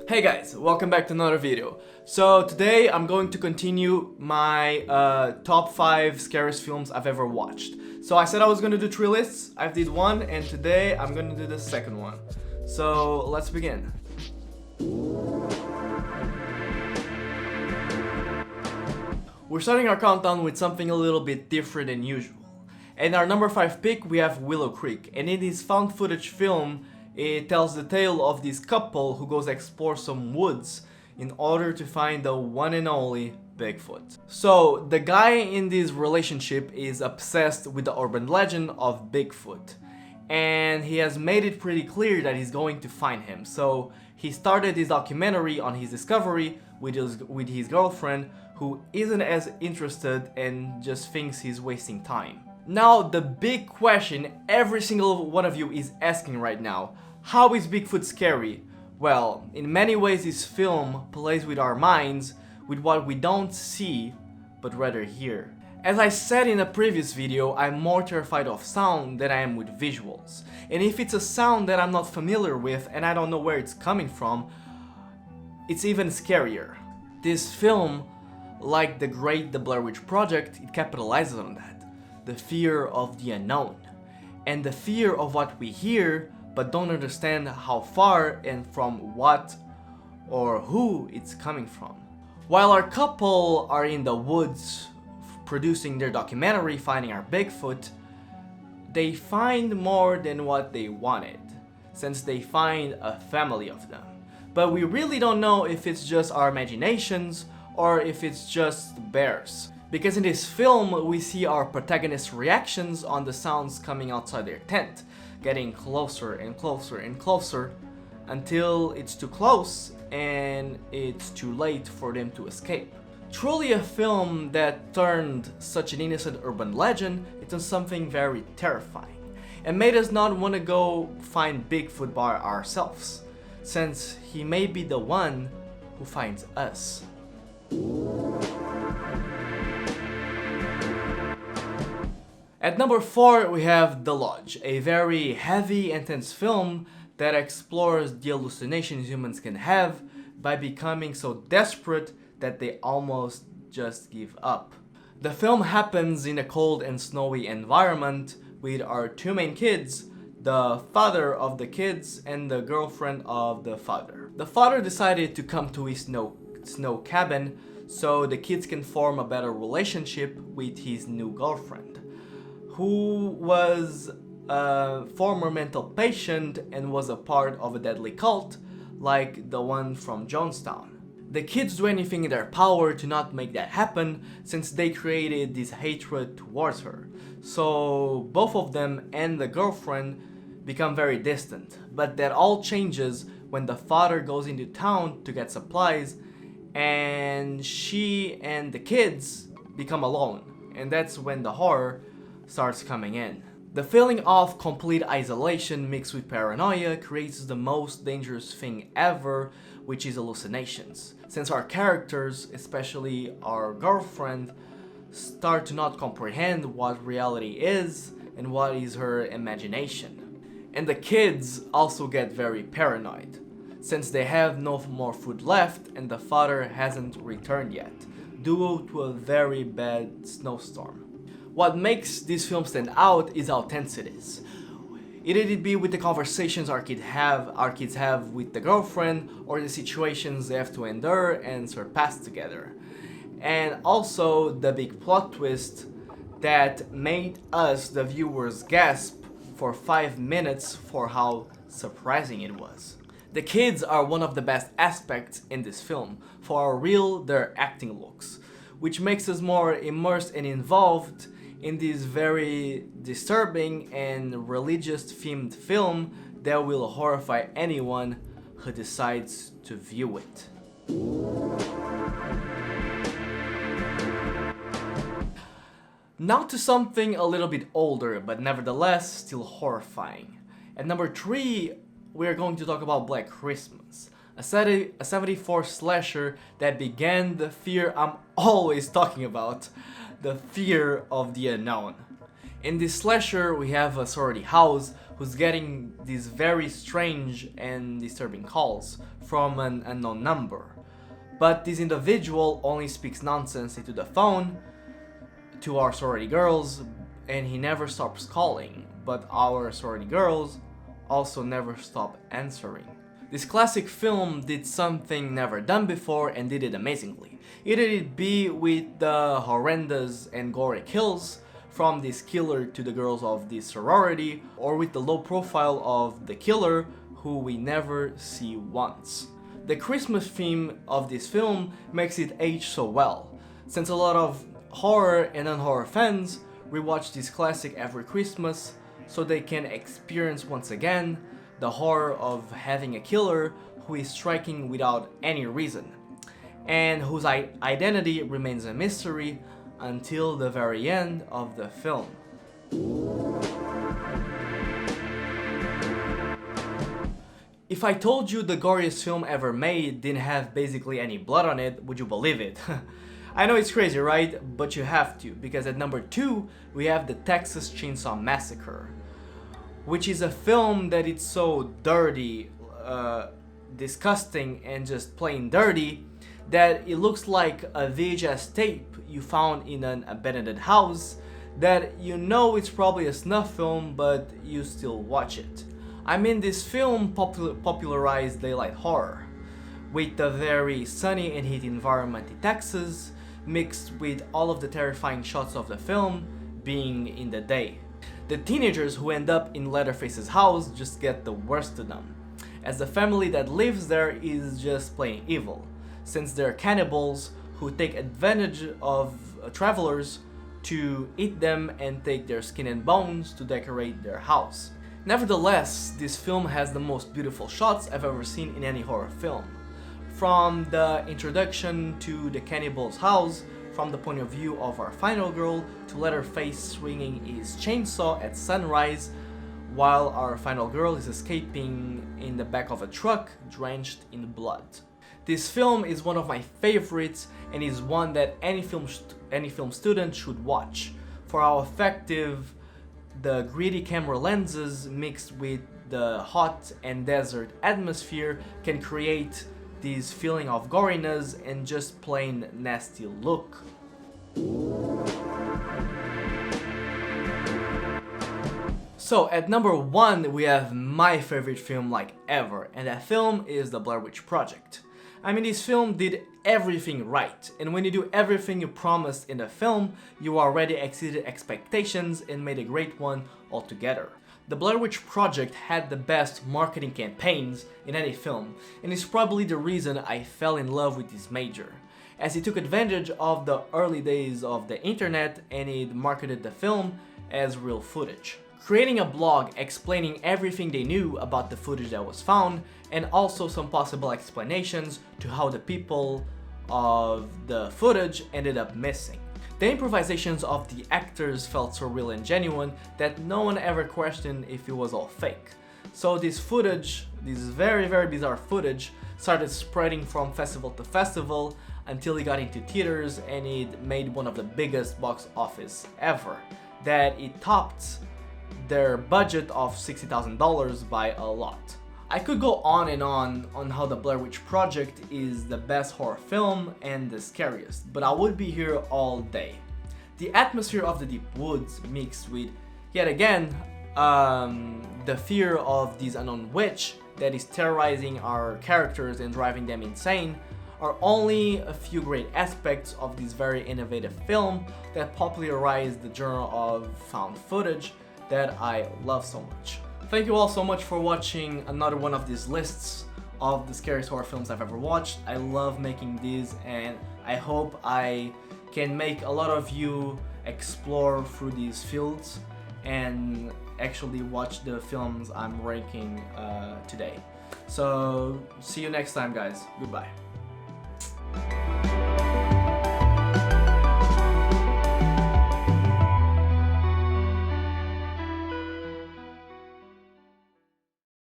Hey guys, welcome back to another video. So today I'm going to continue my top 5 scariest films I've ever watched. So I said I was going to do 3 lists, I did one, and today I'm going to do the second one. So let's begin. We're starting our countdown with something a little bit different than usual. In our number 5 pick we have Willow Creek, and in this found footage film it tells the tale of this couple who goes explore some woods in order to find the one and only Bigfoot. So the guy in this relationship is obsessed with the urban legend of Bigfoot, and he has made it pretty clear that he's going to find him. So he started this documentary on his discovery with his girlfriend, who isn't as interested and just thinks he's wasting time. Now the big question every single one of you is asking right now: how is Bigfoot scary? Well, in many ways this film plays with our minds, with what we don't see, but rather hear. As I said in a previous video, I'm more terrified of sound than I am with visuals. And if it's a sound that I'm not familiar with and I don't know where it's coming from, it's even scarier. This film, like the Blair Witch Project, it capitalizes on that. The fear of the unknown. And the fear of what we hear but don't understand how far and from what or who it's coming from. While our couple are in the woods producing their documentary Finding Our Bigfoot, they find more than what they wanted, since they find a family of them. But we really don't know if it's just our imaginations or if it's just bears. Because in this film we see our protagonist's reactions on the sounds coming outside their tent, getting closer and closer and closer until it's too close and it's too late for them to escape. Truly a film that turned such an innocent urban legend into something very terrifying and made us not want to go find Bigfoot by ourselves, since he may be the one who finds us. At number 4 we have The Lodge, a very heavy, intense film that explores the hallucinations humans can have by becoming so desperate that they almost just give up. The film happens in a cold and snowy environment with our 2 main kids, the father of the kids and the girlfriend of the father. The father decided to come to his snow cabin so the kids can form a better relationship with his new girlfriend, who was a former mental patient and was a part of a deadly cult like the one from Jonestown. The kids do anything in their power to not make that happen, since they created this hatred towards her. So both of them and the girlfriend become very distant, but that all changes when the father goes into town to get supplies and she and the kids become alone, and that's when the horror starts coming in. The feeling of complete isolation mixed with paranoia creates the most dangerous thing ever, which is hallucinations. Since our characters, especially our girlfriend, start to not comprehend what reality is and what is her imagination. And the kids also get very paranoid, since they have no more food left and the father hasn't returned yet, due to a very bad snowstorm. What makes this film stand out is how tense it is. It be with the conversations our kids have with the girlfriend, or the situations they have to endure and surpass together. And also the big plot twist that made us, the viewers, gasp for 5 minutes for how surprising it was. The kids are one of the best aspects in this film, for how real their acting looks, which makes us more immersed and involved in this very disturbing and religious themed film that will horrify anyone who decides to view it. Now to something a little bit older, but nevertheless still horrifying. At number 3 we are going to talk about Black Christmas, a 74 slasher that began the fear I'm always talking about, the fear of the unknown. In this slasher we have a sorority house who's getting these very strange and disturbing calls from an unknown number. But this individual only speaks nonsense into the phone to our sorority girls, and he never stops calling, but our sorority girls also never stop answering. This classic film did something never done before and did it amazingly. Either it be with the horrendous and gory kills from this killer to the girls of this sorority, or with the low profile of the killer who we never see once. The Christmas theme of this film makes it age so well, since a lot of horror and non-horror fans rewatch this classic every Christmas so they can experience once again the horror of having a killer who is striking without any reason, and whose identity remains a mystery until the very end of the film. If I told you the goriest film ever made didn't have basically any blood on it, would you believe it? I know it's crazy, right? But you have to, because at number 2 we have the Texas Chainsaw Massacre, which is a film that it's so dirty, disgusting, and just plain dirty that it looks like a VHS tape you found in an abandoned house that you know it's probably a snuff film, but you still watch it. I mean, this film popularized daylight horror, with the very sunny and heat environment in Texas, mixed with all of the terrifying shots of the film being in the day. The teenagers who end up in Leatherface's house just get the worst of them, as the family that lives there is just plain evil, since they're cannibals who take advantage of travelers to eat them and take their skin and bones to decorate their house. Nevertheless, this film has the most beautiful shots I've ever seen in any horror film. From the introduction to the cannibal's house, from the point of view of our final girl, to Leatherface swinging his chainsaw at sunrise while our final girl is escaping in the back of a truck drenched in blood. This film is one of my favorites and is one that any film student should watch for how effective the gritty camera lenses mixed with the hot and desert atmosphere can create this feeling of goriness and just plain nasty look. So at number 1 we have my favorite film like ever, and that film is The Blair Witch Project. I mean, this film did everything right, and when you do everything you promised in the film, you already exceeded expectations and made a great one altogether. The Blair Witch Project had the best marketing campaigns in any film, and is probably the reason I fell in love with this major, as it took advantage of the early days of the internet and it marketed the film as real footage, creating a blog explaining everything they knew about the footage that was found, and also some possible explanations to how the people of the footage ended up missing. The improvisations of the actors felt so real and genuine that no one ever questioned if it was all fake. So this footage, this very bizarre footage, started spreading from festival to festival until it got into theaters and it made one of the biggest box office ever, that it topped their budget of $60,000 by a lot. I could go on and on how The Blair Witch Project is the best horror film and the scariest, but I would be here all day. The atmosphere of the deep woods mixed with, yet again, the fear of this unknown witch that is terrorizing our characters and driving them insane are only a few great aspects of this very innovative film that popularized the genre of found footage that I love so much. Thank you all so much for watching another one of these lists of the scariest horror films I've ever watched. I love making these and I hope I can make a lot of you explore through these fields and actually watch the films I'm ranking today. So see you next time, guys. Goodbye.